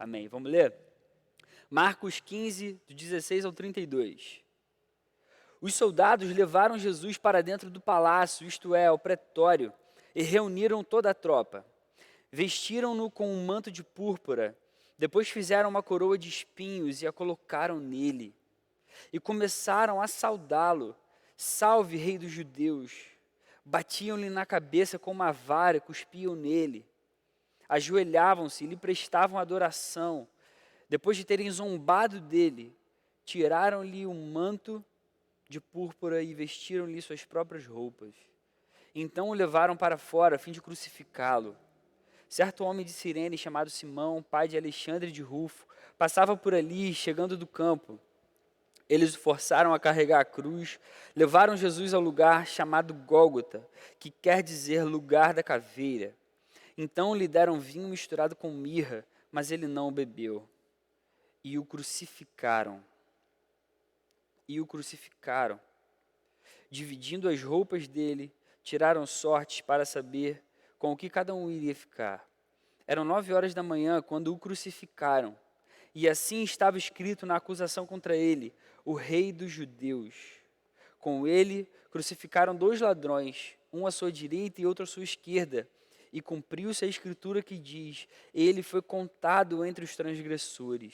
Amém. Vamos ler? Marcos 15, do 16 ao 32. Os soldados levaram Jesus para dentro do palácio, isto é, ao pretório, e reuniram toda a tropa. Vestiram-no com um manto de púrpura, depois fizeram uma coroa de espinhos e a colocaram nele. E começaram a saudá-lo: Salve, Rei dos Judeus! Batiam-lhe na cabeça com uma vara e cuspiam nele. Ajoelhavam-se e lhe prestavam adoração. Depois de terem zombado dele, tiraram-lhe o manto de púrpura e vestiram-lhe suas próprias roupas. Então o levaram para fora a fim de crucificá-lo. Certo homem de Cirene, chamado Simão, pai de Alexandre de Rufo, passava por ali, chegando do campo. Eles o forçaram a carregar a cruz, levaram Jesus ao lugar chamado Gólgota, que quer dizer lugar da caveira. Então lhe deram vinho misturado com mirra, mas ele não o bebeu. E o crucificaram. Dividindo as roupas dele, tiraram sortes para saber com o que cada um iria ficar. Eram 9 horas da manhã quando o crucificaram. E assim estava escrito na acusação contra ele: o Rei dos Judeus. Com ele crucificaram 2 ladrões, um à sua direita e outro à sua esquerda. E cumpriu-se a escritura que diz: ele foi contado entre os transgressores.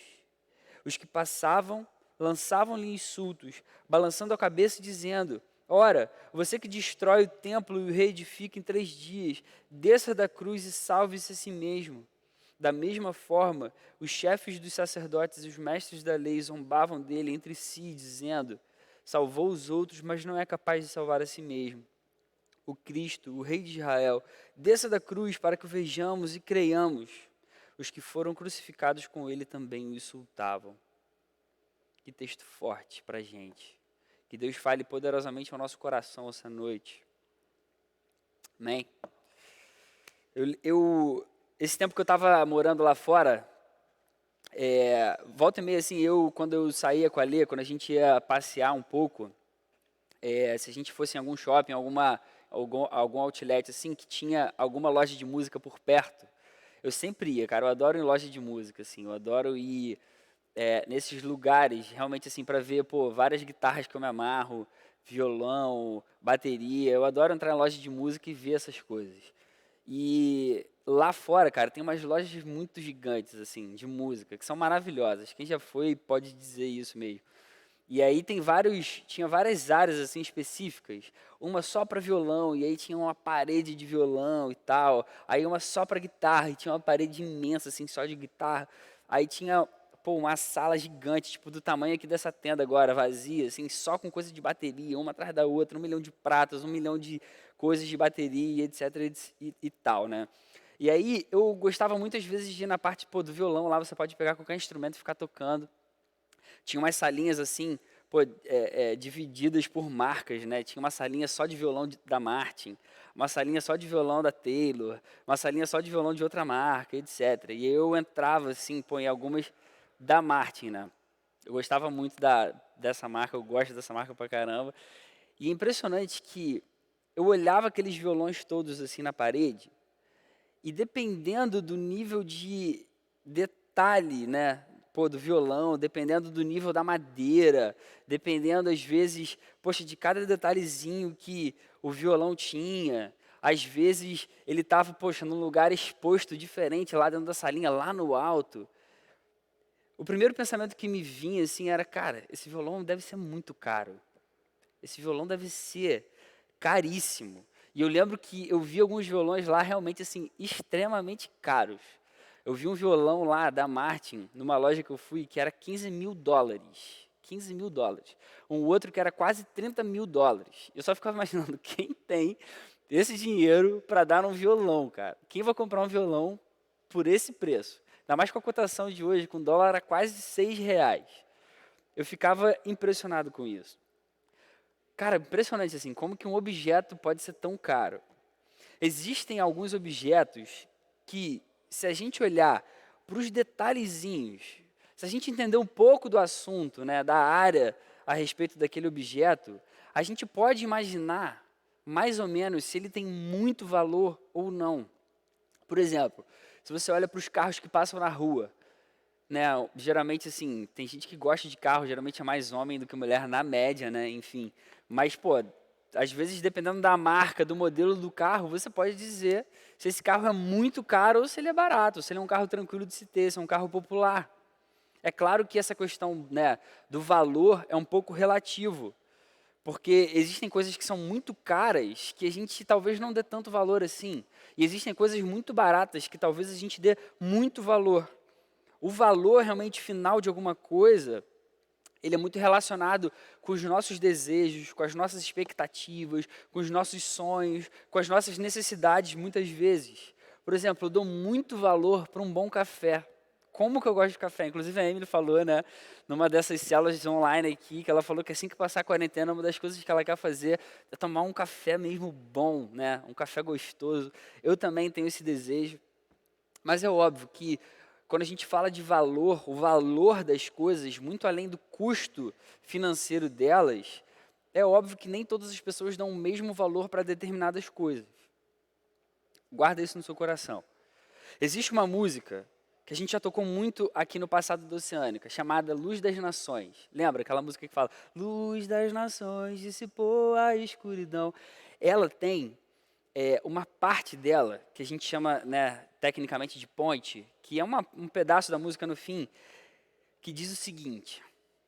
Os que passavam lançavam-lhe insultos, balançando a cabeça e dizendo: ora, você que destrói o templo e o reedifica em 3 dias, desça da cruz e salve-se a si mesmo. Da mesma forma, os chefes dos sacerdotes e os mestres da lei zombavam dele entre si, dizendo: salvou os outros, mas não é capaz de salvar a si mesmo. O Cristo, o Rei de Israel, desça da cruz para que o vejamos e creiamos. Os que foram crucificados com ele também o insultavam. Que texto forte para a gente. Que Deus fale poderosamente ao nosso coração essa noite. Amém? Esse tempo que eu estava morando lá fora, volta e meia, assim, quando eu saía com a Lê, quando a gente ia passear um pouco, se a gente fosse em algum shopping, algum outlet, assim, que tinha alguma loja de música por perto, eu sempre ia, cara. Eu adoro ir em loja de música, assim, eu adoro ir nesses lugares, realmente, assim, para ver, várias guitarras que eu me amarro, violão, bateria. Eu adoro entrar em loja de música e ver essas coisas. E lá fora, cara, tem umas lojas muito gigantes, assim, de música, que são maravilhosas. Quem já foi pode dizer isso mesmo. E aí tinha várias áreas, assim, específicas. Uma só para violão, e aí tinha uma parede de violão e tal. Aí uma só para guitarra, e tinha uma parede imensa, assim, só de guitarra. Aí tinha, uma sala gigante, tipo, do tamanho aqui dessa tenda agora, vazia, assim, só com coisa de bateria, uma atrás da outra, 1 milhão de pratas, 1 milhão de coisas de bateria, etc. e tal, né? E aí eu gostava muitas vezes de ir na parte, do violão, lá você pode pegar qualquer instrumento e ficar tocando. Tinha umas salinhas assim, divididas por marcas, né? Tinha uma salinha só de violão da Martin, uma salinha só de violão da Taylor, uma salinha só de violão de outra marca, etc. E eu entrava assim, em algumas da Martin, né? Eu gostava muito dessa marca, eu gosto dessa marca pra caramba. E é impressionante que eu olhava aqueles violões todos assim na parede, e dependendo do nível de detalhe, né, do violão, dependendo do nível da madeira, dependendo às vezes, de cada detalhezinho que o violão tinha, às vezes ele estava, num lugar exposto diferente lá dentro da salinha, lá no alto. O primeiro pensamento que me vinha assim era: cara, esse violão deve ser muito caro. Esse violão deve ser caríssimo. E eu lembro que eu vi alguns violões lá realmente assim extremamente caros. Eu vi um violão lá da Martin, numa loja que eu fui, que era $15.000. $15.000. Um outro que era quase $30.000. Eu só ficava imaginando quem tem esse dinheiro para dar um violão, cara. Quem vai comprar um violão por esse preço? Ainda mais com a cotação de hoje, com o dólar a quase R$ 6. Eu ficava impressionado com isso. Cara, impressionante assim, como que um objeto pode ser tão caro. Existem alguns objetos que, se a gente olhar para os detalhezinhos, se a gente entender um pouco do assunto, né, da área a respeito daquele objeto, a gente pode imaginar, mais ou menos, se ele tem muito valor ou não. Por exemplo, se você olha para os carros que passam na rua, né, geralmente, assim, tem gente que gosta de carro, geralmente é mais homem do que mulher na média, né, enfim. Mas, pô, às vezes, dependendo da marca, do modelo do carro, você pode dizer se esse carro é muito caro ou se ele é barato, se ele é um carro tranquilo de se ter, se é um carro popular. É claro que essa questão, né, do valor é um pouco relativo, porque existem coisas que são muito caras que a gente talvez não dê tanto valor assim, e existem coisas muito baratas que talvez a gente dê muito valor. O valor realmente final de alguma coisa, ele é muito relacionado com os nossos desejos, com as nossas expectativas, com os nossos sonhos, com as nossas necessidades, muitas vezes. Por exemplo, eu dou muito valor para um bom café. Como que eu gosto de café? Inclusive a Emily falou, né, numa dessas células online aqui, que ela falou que assim que passar a quarentena, uma das coisas que ela quer fazer é tomar um café mesmo bom, né, um café gostoso. Eu também tenho esse desejo. Mas é óbvio que quando a gente fala de valor, o valor das coisas, muito além do custo financeiro delas, é óbvio que nem todas as pessoas dão o mesmo valor para determinadas coisas. Guarda isso no seu coração. Existe uma música que a gente já tocou muito aqui no passado do Oceânica, chamada Luz das Nações. Lembra aquela música que fala Luz das Nações, dissipou a escuridão? Ela tem uma parte dela, que a gente chama, né, tecnicamente de point, que é um pedaço da música no fim, que diz o seguinte: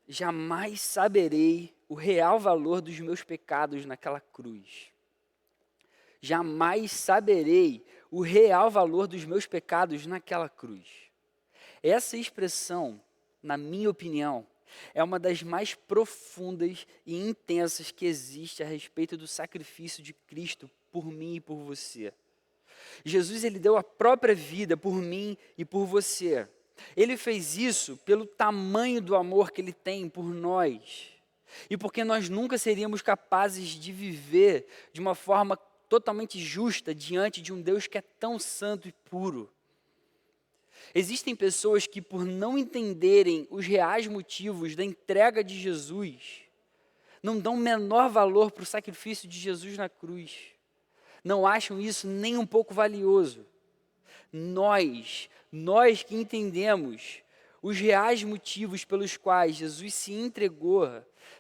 jamais saberei o real valor dos meus pecados naquela cruz. Jamais saberei o real valor dos meus pecados naquela cruz. Essa expressão, na minha opinião, é uma das mais profundas e intensas que existe a respeito do sacrifício de Cristo por mim e por você. Jesus, ele deu a própria vida por mim e por você. Ele fez isso pelo tamanho do amor que ele tem por nós. E porque nós nunca seríamos capazes de viver de uma forma totalmente justa diante de um Deus que é tão santo e puro. Existem pessoas que, por não entenderem os reais motivos da entrega de Jesus, não dão menor valor para o sacrifício de Jesus na cruz. Não acham isso nem um pouco valioso. Nós que entendemos os reais motivos pelos quais Jesus se entregou,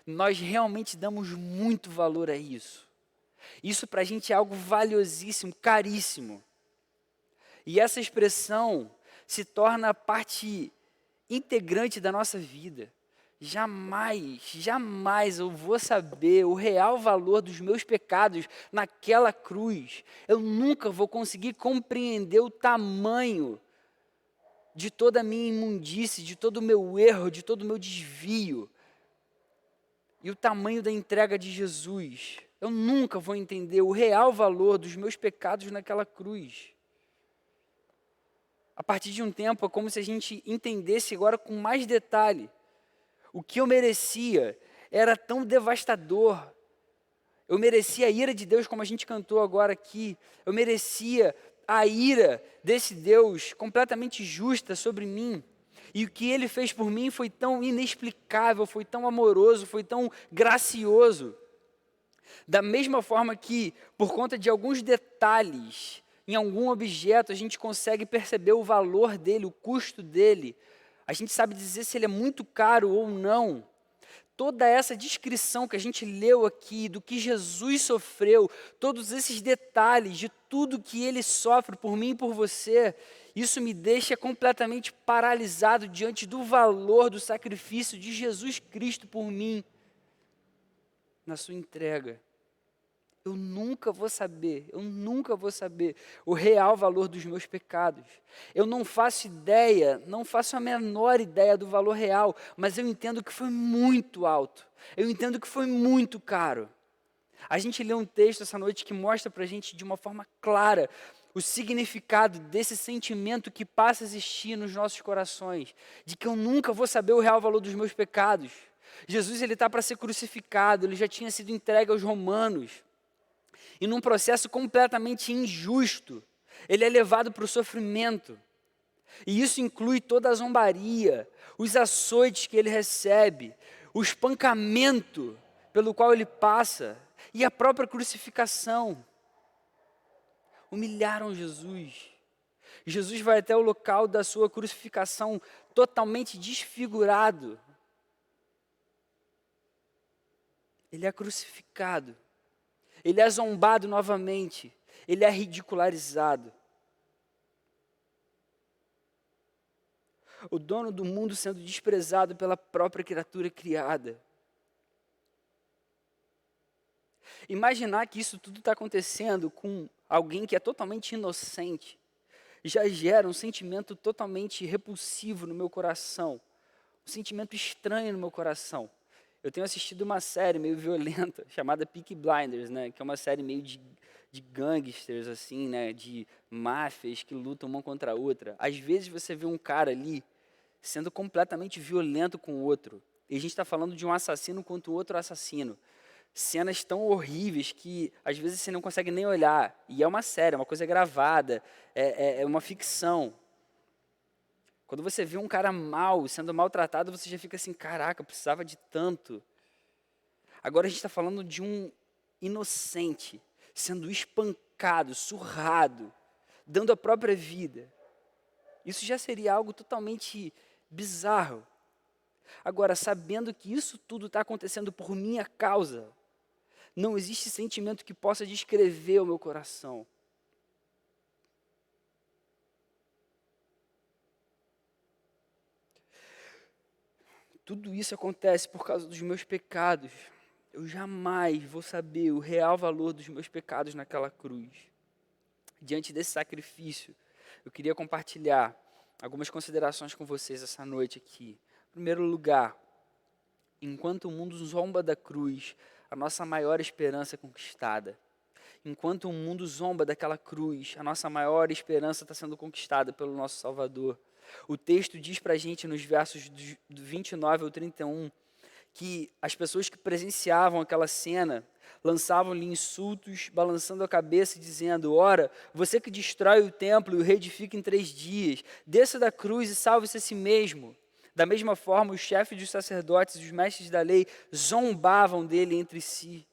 nós realmente damos muito valor a isso. Isso para a gente é algo valiosíssimo, caríssimo. E essa expressão se torna parte integrante da nossa vida. Jamais eu vou saber o real valor dos meus pecados naquela cruz. Eu nunca vou conseguir compreender o tamanho de toda a minha imundície, de todo o meu erro, de todo o meu desvio. E o tamanho da entrega de Jesus. Eu nunca vou entender o real valor dos meus pecados naquela cruz. A partir de um tempo, é como se a gente entendesse agora com mais detalhe. O que eu merecia era tão devastador. Eu merecia a ira de Deus, como a gente cantou agora aqui. Eu merecia a ira desse Deus completamente justa sobre mim. E o que ele fez por mim foi tão inexplicável, foi tão amoroso, foi tão gracioso. Da mesma forma que, por conta de alguns detalhes em algum objeto, a gente consegue perceber o valor dele, o custo dele. A gente sabe dizer se ele é muito caro ou não. Toda essa descrição que a gente leu aqui, do que Jesus sofreu, todos esses detalhes de tudo que ele sofre por mim e por você, isso me deixa completamente paralisado diante do valor do sacrifício de Jesus Cristo por mim, na sua entrega. Eu nunca vou saber o real valor dos meus pecados. Eu não faço ideia, não faço a menor ideia do valor real, mas eu entendo que foi muito alto. Eu entendo que foi muito caro. A gente lê um texto essa noite que mostra para a gente de uma forma clara o significado desse sentimento que passa a existir nos nossos corações, de que eu nunca vou saber o real valor dos meus pecados. Jesus, ele está para ser crucificado, ele já tinha sido entregue aos romanos. E num processo completamente injusto, ele é levado para o sofrimento. E isso inclui toda a zombaria, os açoites que ele recebe, o espancamento pelo qual ele passa e a própria crucificação. Humilharam Jesus. Jesus vai até o local da sua crucificação totalmente desfigurado. Ele é crucificado. Ele é zombado novamente. Ele é ridicularizado. O dono do mundo sendo desprezado pela própria criatura criada. Imaginar que isso tudo está acontecendo com alguém que é totalmente inocente, já gera um sentimento totalmente repulsivo no meu coração, um sentimento estranho no meu coração. Eu tenho assistido uma série meio violenta, chamada Peaky Blinders, né, que é uma série meio de gangsters, assim, né, de máfias que lutam uma contra a outra. Às vezes você vê um cara ali sendo completamente violento com o outro, e a gente está falando de um assassino contra o outro assassino. Cenas tão horríveis que às vezes você não consegue nem olhar. E é uma série, é uma coisa gravada, é uma ficção. Quando você vê um cara mal, sendo maltratado, você já fica assim, caraca, eu precisava de tanto. Agora a gente está falando de um inocente, sendo espancado, surrado, dando a própria vida. Isso já seria algo totalmente bizarro. Agora, sabendo que isso tudo está acontecendo por minha causa, não existe sentimento que possa descrever o meu coração. Tudo isso acontece por causa dos meus pecados. Eu jamais vou saber o real valor dos meus pecados naquela cruz. Diante desse sacrifício, eu queria compartilhar algumas considerações com vocês essa noite aqui. Em primeiro lugar, enquanto o mundo zomba da cruz, a nossa maior esperança é conquistada. Enquanto o mundo zomba daquela cruz, a nossa maior esperança está sendo conquistada pelo nosso Salvador. O texto diz para a gente, nos versos do 29 ao 31, que as pessoas que presenciavam aquela cena lançavam-lhe insultos, balançando a cabeça e dizendo: ora, você que destrói o templo e o reedifica em 3 dias, desça da cruz e salve-se a si mesmo. Da mesma forma, os chefes dos sacerdotes e os mestres da lei zombavam dele entre si.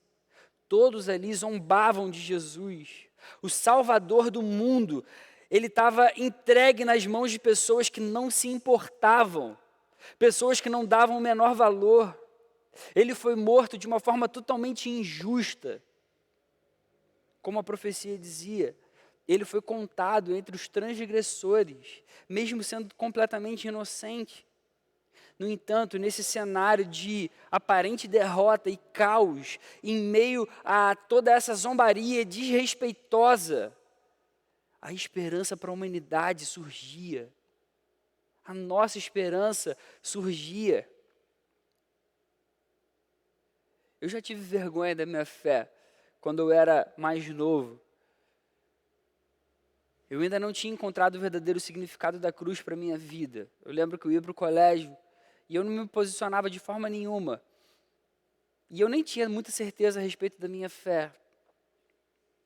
Todos ali zombavam de Jesus. O Salvador do mundo, ele estava entregue nas mãos de pessoas que não se importavam, pessoas que não davam o menor valor. Ele foi morto de uma forma totalmente injusta. Como a profecia dizia, ele foi contado entre os transgressores, mesmo sendo completamente inocente. No entanto, nesse cenário de aparente derrota e caos, em meio a toda essa zombaria desrespeitosa, a esperança para a humanidade surgia. A nossa esperança surgia. Eu já tive vergonha da minha fé quando eu era mais novo. Eu ainda não tinha encontrado o verdadeiro significado da cruz para a minha vida. Eu lembro que eu ia para o colégio e eu não me posicionava de forma nenhuma. E eu nem tinha muita certeza a respeito da minha fé.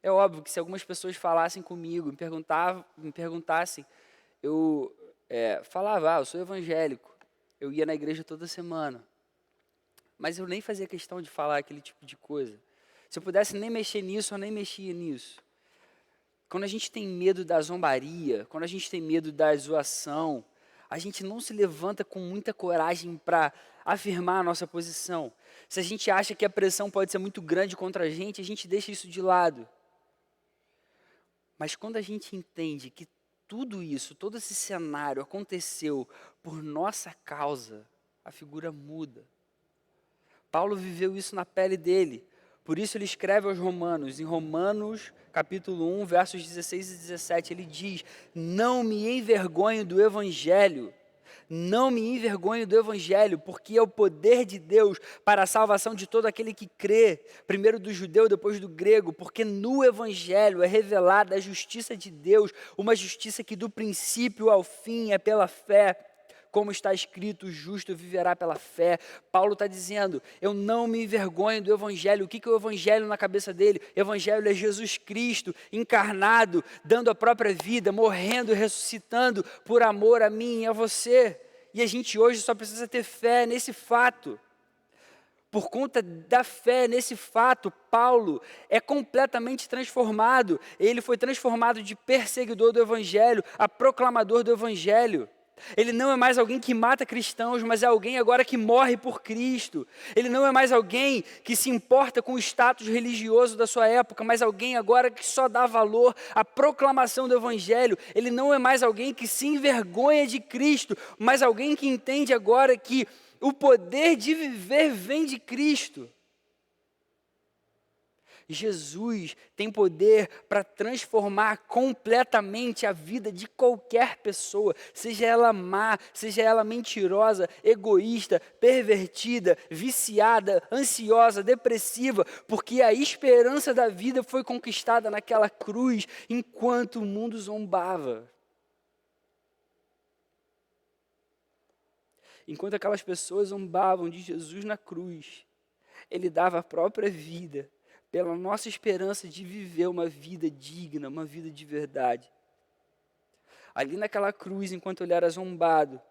É óbvio que se algumas pessoas falassem comigo, me perguntassem, eu falava, eu sou evangélico. Eu ia na igreja toda semana. Mas eu nem fazia questão de falar aquele tipo de coisa. Se eu pudesse nem mexer nisso, eu nem mexia nisso. Quando a gente tem medo da zombaria, quando a gente tem medo da zoação, a gente não se levanta com muita coragem para afirmar a nossa posição. Se a gente acha que a pressão pode ser muito grande contra a gente deixa isso de lado. Mas quando a gente entende que tudo isso, todo esse cenário aconteceu por nossa causa, a figura muda. Paulo viveu isso na pele dele. Por isso ele escreve aos Romanos, em Romanos capítulo 1, versos 16 e 17, ele diz: não me envergonho do Evangelho, não me envergonho do Evangelho, porque é o poder de Deus para a salvação de todo aquele que crê, primeiro do judeu, depois do grego, porque no Evangelho é revelada a justiça de Deus, uma justiça que do princípio ao fim é pela fé. Como está escrito, o justo viverá pela fé. Paulo está dizendo, eu não me envergonho do Evangelho. O que é o Evangelho na cabeça dele? O Evangelho é Jesus Cristo, encarnado, dando a própria vida, morrendo e ressuscitando por amor a mim e a você. E a gente hoje só precisa ter fé nesse fato. Por conta da fé nesse fato, Paulo é completamente transformado. Ele foi transformado de perseguidor do Evangelho a proclamador do Evangelho. Ele não é mais alguém que mata cristãos, mas é alguém agora que morre por Cristo. Ele não é mais alguém que se importa com o status religioso da sua época, mas alguém agora que só dá valor à proclamação do Evangelho. Ele não é mais alguém que se envergonha de Cristo, mas alguém que entende agora que o poder de viver vem de Cristo. Jesus tem poder para transformar completamente a vida de qualquer pessoa, seja ela má, seja ela mentirosa, egoísta, pervertida, viciada, ansiosa, depressiva, porque a esperança da vida foi conquistada naquela cruz enquanto o mundo zombava. Enquanto aquelas pessoas zombavam de Jesus na cruz, ele dava a própria vida pela nossa esperança de viver uma vida digna, uma vida de verdade. Ali naquela cruz, enquanto ele era zombado,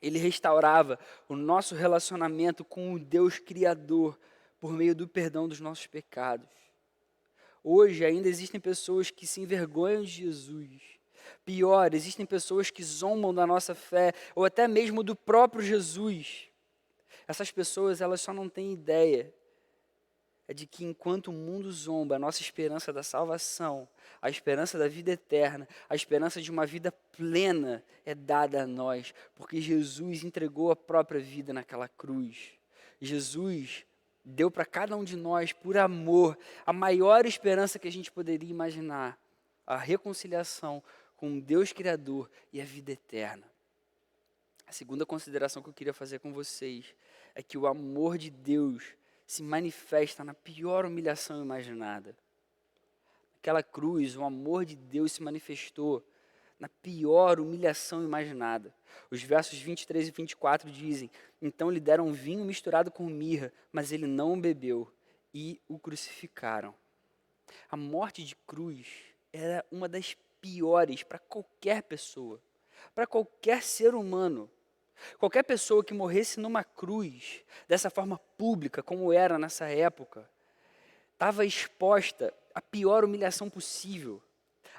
ele restaurava o nosso relacionamento com o Deus Criador por meio do perdão dos nossos pecados. Hoje ainda existem pessoas que se envergonham de Jesus. Pior, existem pessoas que zombam da nossa fé, ou até mesmo do próprio Jesus. Essas pessoas, elas só não têm ideia de que enquanto o mundo zomba, a nossa esperança da salvação, a esperança da vida eterna, a esperança de uma vida plena é dada a nós, porque Jesus entregou a própria vida naquela cruz. Jesus deu para cada um de nós, por amor, a maior esperança que a gente poderia imaginar, a reconciliação com o Deus Criador e a vida eterna. A segunda consideração que eu queria fazer com vocês é que o amor de Deus se manifesta na pior humilhação imaginada. Naquela cruz, o amor de Deus se manifestou na pior humilhação imaginada. Os versos 23 e 24 dizem: então lhe deram vinho misturado com mirra, mas ele não bebeu, e o crucificaram. A morte de cruz era uma das piores para qualquer pessoa, para qualquer ser humano. Qualquer pessoa que morresse numa cruz, dessa forma pública, como era nessa época, estava exposta à pior humilhação possível.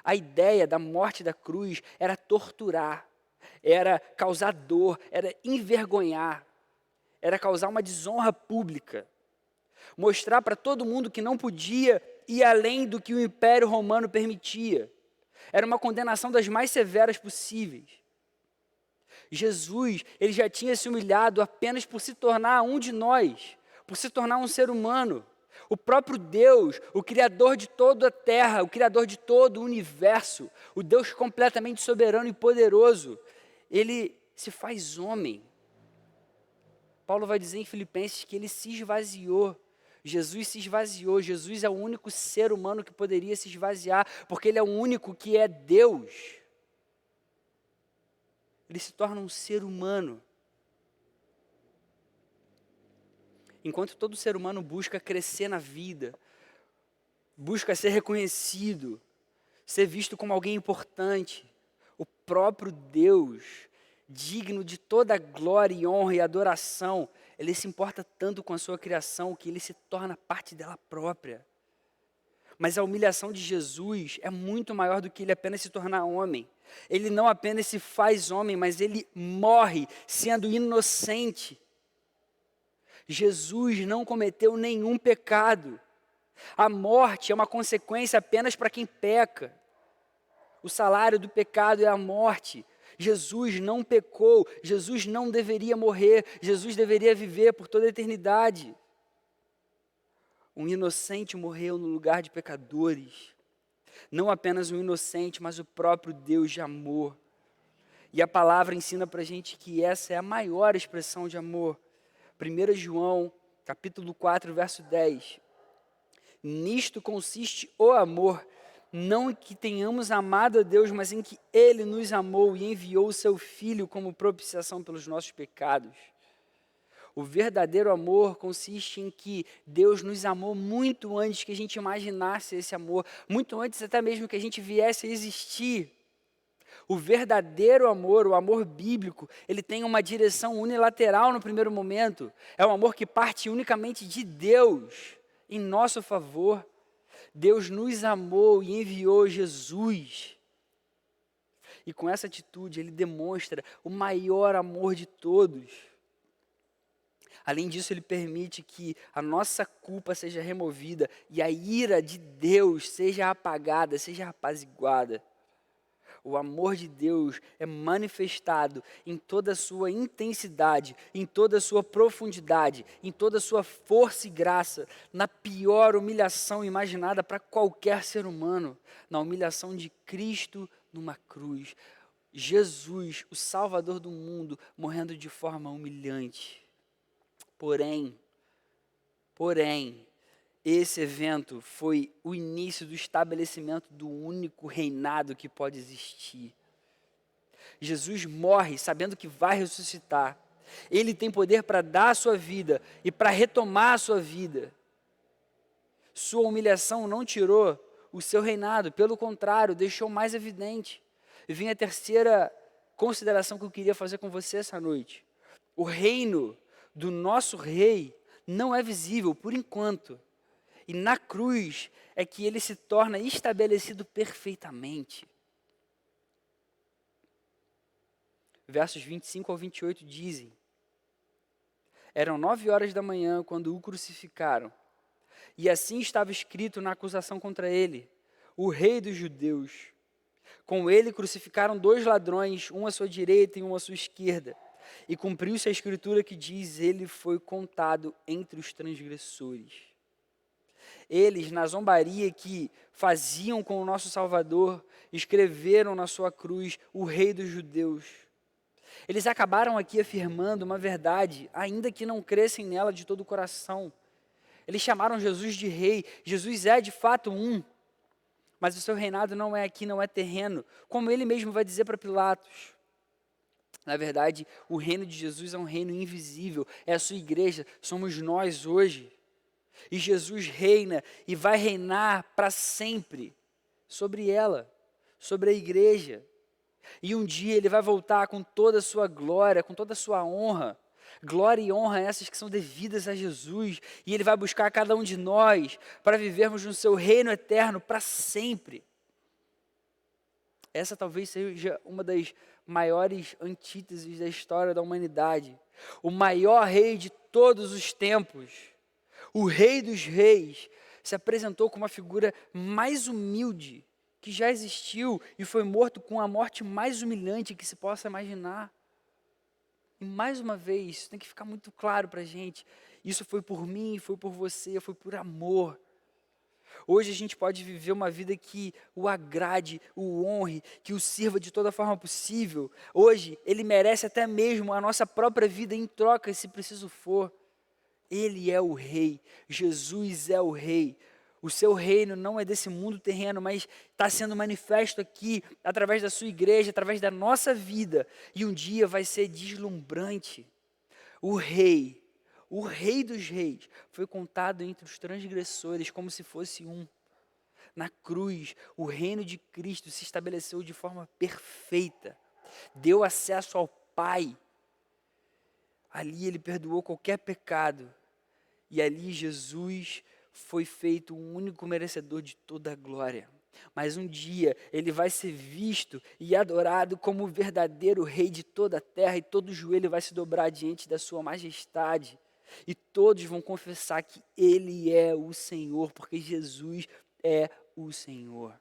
A ideia da morte da cruz era torturar, era causar dor, era envergonhar, era causar uma desonra pública. Mostrar para todo mundo que não podia ir além do que o Império Romano permitia. Era uma condenação das mais severas possíveis. Jesus, ele já tinha se humilhado apenas por se tornar um de nós, por se tornar um ser humano. O próprio Deus, o Criador de toda a terra, o Criador de todo o universo, o Deus completamente soberano e poderoso, ele se faz homem. Paulo vai dizer em Filipenses que ele se esvaziou. Jesus se esvaziou. Jesus é o único ser humano que poderia se esvaziar, porque ele é o único que é Deus. Ele se torna um ser humano. Enquanto todo ser humano busca crescer na vida, busca ser reconhecido, ser visto como alguém importante, o próprio Deus, digno de toda glória e honra e adoração, ele se importa tanto com a sua criação que ele se torna parte dela própria. Mas a humilhação de Jesus é muito maior do que ele apenas se tornar homem. Ele não apenas se faz homem, mas ele morre sendo inocente. Jesus não cometeu nenhum pecado. A morte é uma consequência apenas para quem peca. O salário do pecado é a morte. Jesus não pecou, Jesus não deveria morrer, Jesus deveria viver por toda a eternidade. Um inocente morreu no lugar de pecadores. Não apenas um inocente, mas o próprio Deus de amor. E a palavra ensina para a gente que essa é a maior expressão de amor. 1 João, capítulo 4, verso 10. Nisto consiste o amor, não em que tenhamos amado a Deus, mas em que Ele nos amou e enviou o Seu Filho como propiciação pelos nossos pecados. O verdadeiro amor consiste em que Deus nos amou muito antes que a gente imaginasse esse amor, muito antes até mesmo que a gente viesse a existir. O verdadeiro amor, o amor bíblico, ele tem uma direção unilateral no primeiro momento. É um amor que parte unicamente de Deus, em nosso favor. Deus nos amou e enviou Jesus. E com essa atitude, ele demonstra o maior amor de todos. Além disso, ele permite que a nossa culpa seja removida e a ira de Deus seja apagada, seja apaziguada. O amor de Deus é manifestado em toda a sua intensidade, em toda a sua profundidade, em toda a sua força e graça, na pior humilhação imaginada para qualquer ser humano, na humilhação de Cristo numa cruz. Jesus, o Salvador do mundo, morrendo de forma humilhante. Porém, esse evento foi o início do estabelecimento do único reinado que pode existir. Jesus morre sabendo que vai ressuscitar. Ele tem poder para dar a sua vida e para retomar a sua vida. Sua humilhação não tirou o seu reinado, pelo contrário, deixou mais evidente. E vem a terceira consideração que eu queria fazer com você essa noite. O reino do nosso rei não é visível por enquanto. E na cruz é que ele se torna estabelecido perfeitamente. Versos 25 ao 28 dizem: Eram 9 horas da manhã quando o crucificaram. E assim estava escrito na acusação contra ele: o rei dos judeus. Com ele crucificaram 2 ladrões, um à sua direita e um à sua esquerda. E cumpriu-se a escritura que diz: ele foi contado entre os transgressores. Eles, na zombaria que faziam com o nosso Salvador, escreveram na sua cruz o Rei dos Judeus. Eles acabaram aqui afirmando uma verdade, ainda que não crescem nela de todo o coração. Eles chamaram Jesus de Rei. Jesus é de fato um, mas o seu reinado não é aqui, não é terreno, como ele mesmo vai dizer para Pilatos. Na verdade, o reino de Jesus é um reino invisível, é a sua igreja, somos nós hoje. E Jesus reina e vai reinar para sempre sobre ela, sobre a igreja. E um dia ele vai voltar com toda a sua glória, com toda a sua honra. Glória e honra essas que são devidas a Jesus. E ele vai buscar cada um de nós para vivermos no seu reino eterno para sempre. Essa talvez seja uma das maiores antíteses da história da humanidade. O maior rei de todos os tempos, o Rei dos Reis, se apresentou como a figura mais humilde que já existiu e foi morto com a morte mais humilhante que se possa imaginar. E mais uma vez, isso tem que ficar muito claro para a gente. Isso foi por mim, foi por você, foi por amor. Hoje a gente pode viver uma vida que o agrade, o honre, que o sirva de toda forma possível. Hoje ele merece até mesmo a nossa própria vida em troca, se preciso for. Ele é o rei, Jesus é o rei. O seu reino não é desse mundo terreno, mas está sendo manifesto aqui, através da sua igreja, através da nossa vida. E um dia vai ser deslumbrante. O rei dos reis, foi contado entre os transgressores como se fosse um. Na cruz, o reino de Cristo se estabeleceu de forma perfeita. Deu acesso ao Pai. Ali ele perdoou qualquer pecado. E ali Jesus foi feito o único merecedor de toda a glória. Mas um dia ele vai ser visto e adorado como o verdadeiro rei de toda a terra, e todo joelho vai se dobrar diante da sua majestade. E todos vão confessar que ele é o Senhor, porque Jesus é o Senhor.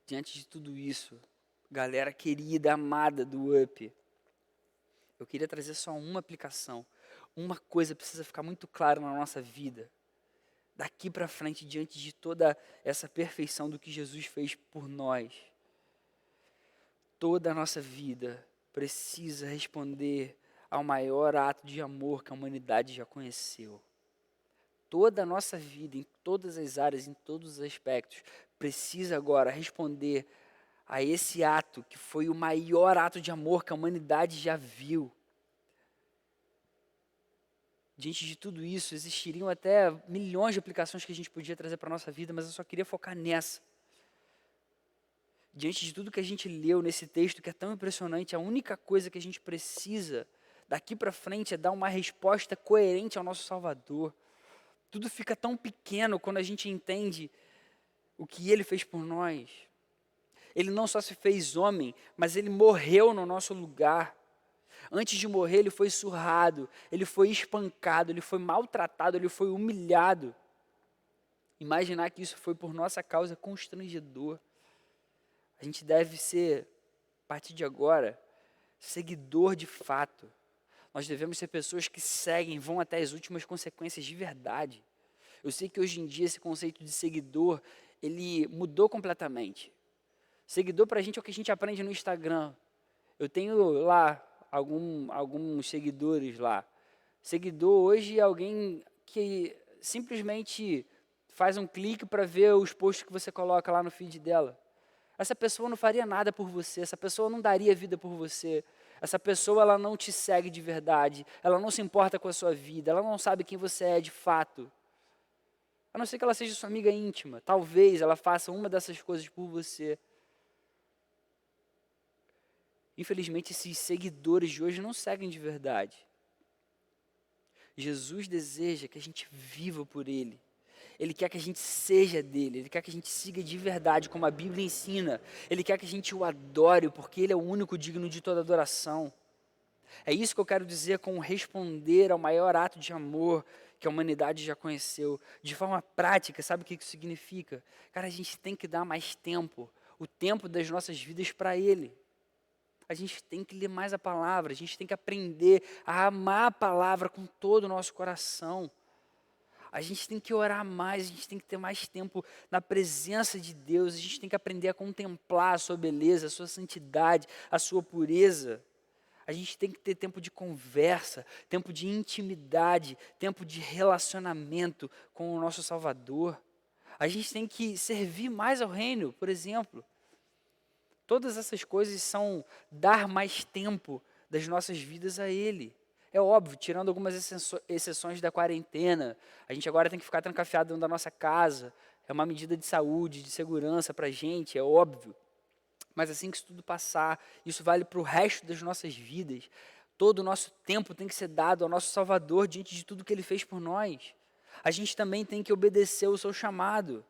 Diante de tudo isso, galera querida, amada do UP, eu queria trazer só uma aplicação. Uma coisa precisa ficar muito clara na nossa vida. Daqui para frente, diante de toda essa perfeição do que Jesus fez por nós, toda a nossa vida precisa responder ao maior ato de amor que a humanidade já conheceu. Toda a nossa vida, em todas as áreas, em todos os aspectos, precisa agora responder a esse ato que foi o maior ato de amor que a humanidade já viu. Diante de tudo isso, existiriam até milhões de aplicações que a gente podia trazer para a nossa vida, mas eu só queria focar nessa. diante de tudo que a gente leu nesse texto, que é tão impressionante, a única coisa que a gente precisa daqui para frente é dar uma resposta coerente ao nosso Salvador. Tudo fica tão pequeno quando a gente entende o que Ele fez por nós. Ele não só se fez homem, mas Ele morreu no nosso lugar. Antes de morrer, Ele foi surrado, Ele foi espancado, Ele foi maltratado, Ele foi humilhado. Imaginar que isso foi por nossa causa é constrangedor. A gente deve ser, a partir de agora, seguidor de fato. Nós devemos ser pessoas que seguem, vão até as últimas consequências de verdade. Eu sei que hoje em dia esse conceito de seguidor, ele mudou completamente. Seguidor para a gente é o que a gente aprende no Instagram. Eu tenho lá alguns seguidores lá. Seguidor hoje é alguém que simplesmente faz um clique para ver os posts que você coloca lá no feed dela. Essa pessoa não faria nada por você, essa pessoa não daria vida por você. Essa pessoa, ela não te segue de verdade, ela não se importa com a sua vida, ela não sabe quem você é de fato. A não ser que ela seja sua amiga íntima. Talvez ela faça uma dessas coisas por você. Infelizmente, esses seguidores de hoje não seguem de verdade. Jesus deseja que a gente viva por Ele. Ele quer que a gente seja dele, Ele quer que a gente siga de verdade, como a Bíblia ensina. Ele quer que a gente o adore, porque Ele é o único digno de toda adoração. É isso que eu quero dizer com responder ao maior ato de amor que a humanidade já conheceu. De forma prática, sabe o que isso significa? Cara, a gente tem que dar mais tempo, o tempo das nossas vidas para Ele. A gente tem que ler mais a palavra, a gente tem que aprender a amar a palavra com todo o nosso coração. A gente tem que orar mais, a gente tem que ter mais tempo na presença de Deus, a gente tem que aprender a contemplar a sua beleza, a sua santidade, a sua pureza. A gente tem que ter tempo de conversa, tempo de intimidade, tempo de relacionamento com o nosso Salvador. A gente tem que servir mais ao reino, por exemplo. Todas essas coisas são dar mais tempo das nossas vidas a Ele. É óbvio, tirando algumas exceções da quarentena, a gente agora tem que ficar trancafiado dentro da nossa casa. É uma medida de saúde, de segurança para a gente, é óbvio. Mas assim que isso tudo passar, isso vale para o resto das nossas vidas. Todo o nosso tempo tem que ser dado ao nosso Salvador diante de tudo que Ele fez por nós. A gente também tem que obedecer o seu chamado.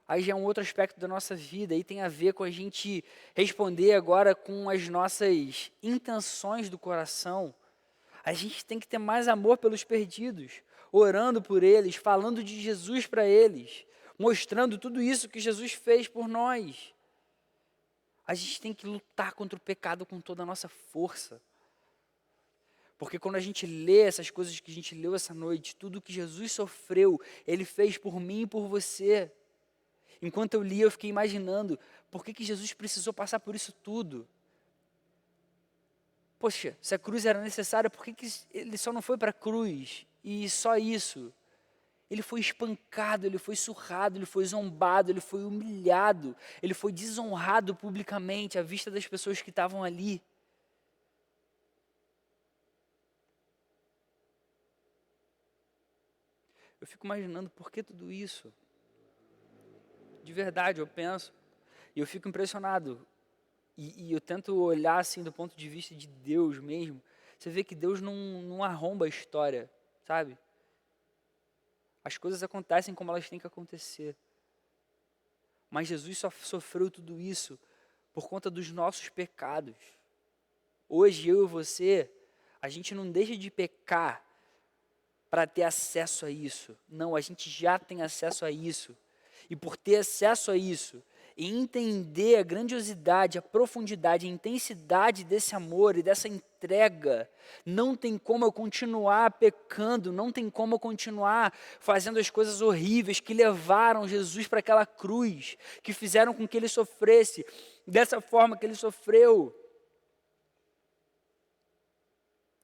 Aí já é um outro aspecto da nossa vida, aí tem a ver com a gente responder agora com as nossas intenções do coração. A gente tem que ter mais amor pelos perdidos, orando por eles, falando de Jesus para eles, mostrando tudo isso que Jesus fez por nós. A gente tem que lutar contra o pecado com toda a nossa força. Porque quando a gente lê essas coisas que a gente leu essa noite, tudo que Jesus sofreu, Ele fez por mim e por você. Enquanto eu li, eu fiquei imaginando, por que Jesus precisou passar por isso tudo? Poxa, se a cruz era necessária, por que Ele só não foi para a cruz? E só isso. Ele foi espancado, Ele foi surrado, Ele foi zombado, Ele foi humilhado, Ele foi desonrado publicamente à vista das pessoas que estavam ali. Eu fico imaginando por que tudo isso. De verdade, eu penso, e eu fico impressionado. E eu tento olhar assim do ponto de vista de Deus mesmo. Você vê que Deus não arromba a história, sabe? As coisas acontecem como elas têm que acontecer. Mas Jesus só sofreu tudo isso por conta dos nossos pecados. Hoje, eu e você, a gente não deixa de pecar para ter acesso a isso. Não, a gente já tem acesso a isso. E por ter acesso a isso, e entender a grandiosidade, a profundidade, a intensidade desse amor e dessa entrega, não tem como eu continuar pecando, não tem como eu continuar fazendo as coisas horríveis que levaram Jesus para aquela cruz, que fizeram com que Ele sofresse dessa forma que Ele sofreu.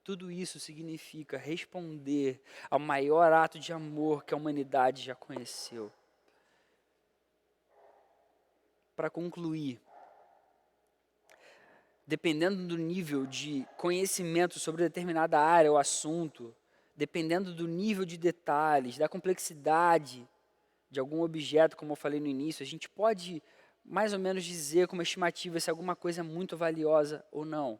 Tudo isso significa responder ao maior ato de amor que a humanidade já conheceu. Para concluir, dependendo do nível de conhecimento sobre determinada área ou assunto, dependendo do nível de detalhes, da complexidade de algum objeto, como eu falei no início, a gente pode mais ou menos dizer com uma estimativa se alguma coisa é muito valiosa ou não.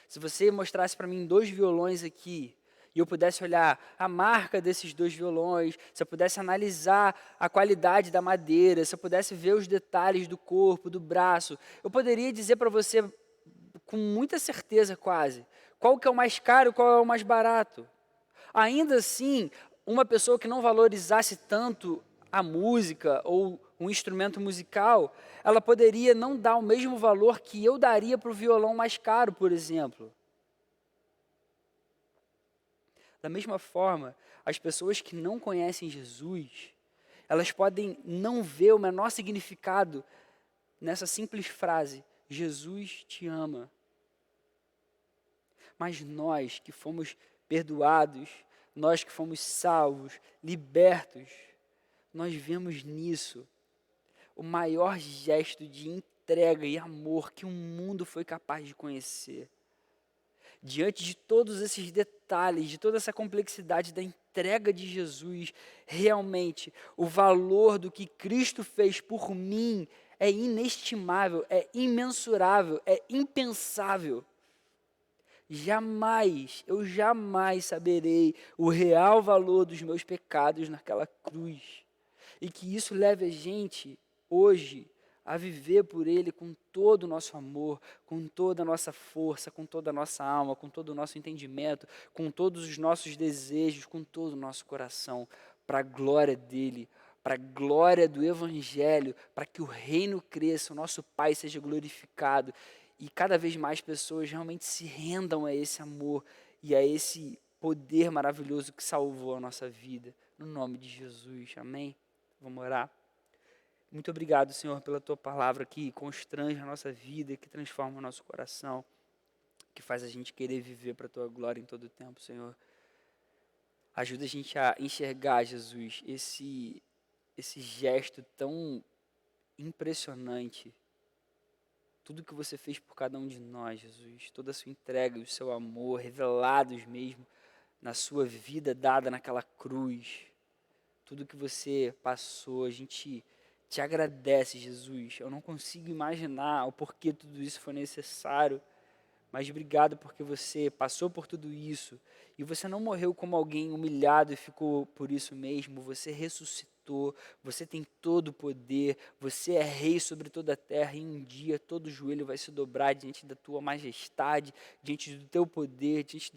Se você mostrasse para mim 2 violões aqui, e eu pudesse olhar a marca desses 2 violões, se eu pudesse analisar a qualidade da madeira, se eu pudesse ver os detalhes do corpo, do braço, eu poderia dizer para você com muita certeza quase, qual que é o mais caro, qual é o mais barato. Ainda assim, uma pessoa que não valorizasse tanto a música ou um instrumento musical, ela poderia não dar o mesmo valor que eu daria para o violão mais caro, por exemplo. Da mesma forma, as pessoas que não conhecem Jesus, elas podem não ver o menor significado nessa simples frase: Jesus te ama. Mas nós que fomos perdoados, nós que fomos salvos, libertos, nós vemos nisso o maior gesto de entrega e amor que o mundo foi capaz de conhecer. Diante de todos esses detalhes, de toda essa complexidade da entrega de Jesus, realmente o valor do que Cristo fez por mim é inestimável, é imensurável, é impensável. Eu jamais saberei o real valor dos meus pecados naquela cruz. E que isso leve a gente, hoje, a viver por Ele com todo o nosso amor, com toda a nossa força, com toda a nossa alma, com todo o nosso entendimento, com todos os nossos desejos, com todo o nosso coração, para a glória dEle, para a glória do Evangelho, para que o reino cresça, o nosso Pai seja glorificado e cada vez mais pessoas realmente se rendam a esse amor e a esse poder maravilhoso que salvou a nossa vida. No nome de Jesus, amém? Vamos orar. Muito obrigado, Senhor, pela Tua palavra que constrange a nossa vida, que transforma o nosso coração, que faz a gente querer viver para a Tua glória em todo o tempo, Senhor. Ajuda a gente a enxergar, Jesus, esse gesto tão impressionante. Tudo que você fez por cada um de nós, Jesus, toda a sua entrega e o seu amor, revelados mesmo na sua vida dada naquela cruz. Tudo que você passou, a gente te agradece, Jesus. Eu não consigo imaginar o porquê tudo isso foi necessário, mas obrigado porque você passou por tudo isso e você não morreu como alguém humilhado e ficou por isso mesmo. Você ressuscitou, você tem todo o poder, você é rei sobre toda a terra e um dia todo joelho vai se dobrar diante da tua majestade, diante do teu poder, diante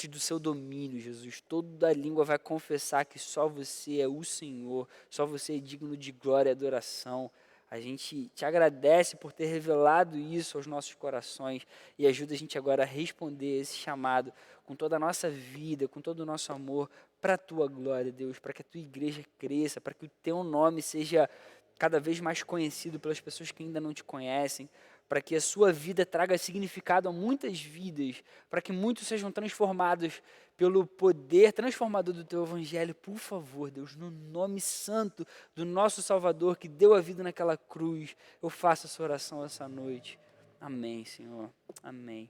do seu domínio, Jesus. Toda língua vai confessar que só você é o Senhor, só você é digno de glória e adoração. A gente te agradece por ter revelado isso aos nossos corações e ajuda a gente agora a responder esse chamado com toda a nossa vida, com todo o nosso amor, para a Tua glória, Deus, para que a Tua igreja cresça, para que o Teu nome seja cada vez mais conhecido pelas pessoas que ainda não Te conhecem, para que a sua vida traga significado a muitas vidas, para que muitos sejam transformados pelo poder transformador do Teu Evangelho. Por favor, Deus, no nome santo do nosso Salvador, que deu a vida naquela cruz, eu faço essa oração essa noite. Amém, Senhor. Amém.